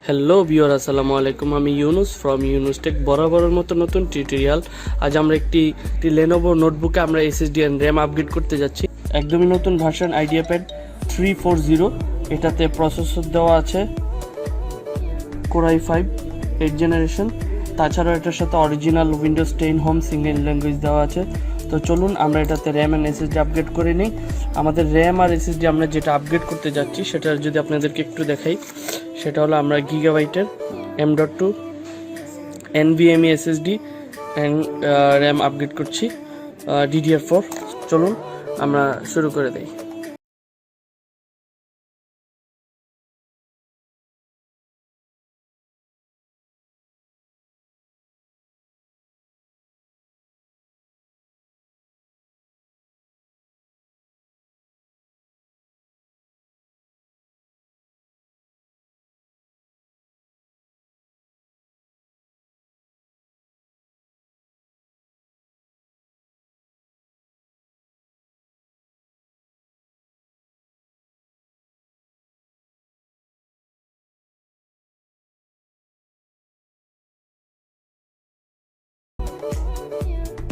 Hello viewer, আসসালামু আলাইকুম। আমি ইউনুস ফ্রম ইউনুস টেক। বরাবরের মতো নতুন টিউটোরিয়াল। আজ আমরা একটি লেনোভো নোটবুকে আমরা এসএসডি এন্ড র্যাম আপগ্রেড করতে যাচ্ছি। একদমই নতুন ভার্সন আইডিয়াপ্যাড 340। এটাতে প্রসেসর দেওয়া আছে কোর i5 8 জেনারেশন। তাছাড়াও এটার সাথে original Windows 10 home single language দেওয়া আছে। তো চলুন আমরা এটাতে র্যাম অ্যান্ড এসএসডি আপগ্রেড করে নিই। আমাদের র্যাম আর এসএসডি আমরা যেটা আপগ্রেড করতে যাচ্ছি সেটা যদি আপনাদেরকে একটু দেখাই, সেটা হলো আমরা গিগাবাইটের M.2 NVMe SSD and RAM upgrade করছি DDR4। চলুন আমরা শুরু করে দিই।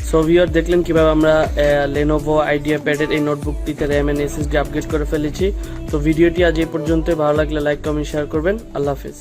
সো ভিউয়ার, দেখলেন কিভাবে আমরা লেনোভো আইডিয়াপ্যাডের এই নোটবুকটিতে র্যাম এন্ড এসএসডি আপগ্রেড করে ফেলেছি। তো ভিডিওটি আজ এই পর্যন্ত। ভালো লাগলে লাইক কমেন্ট শেয়ার করবেন। আল্লাহ হাফেজ।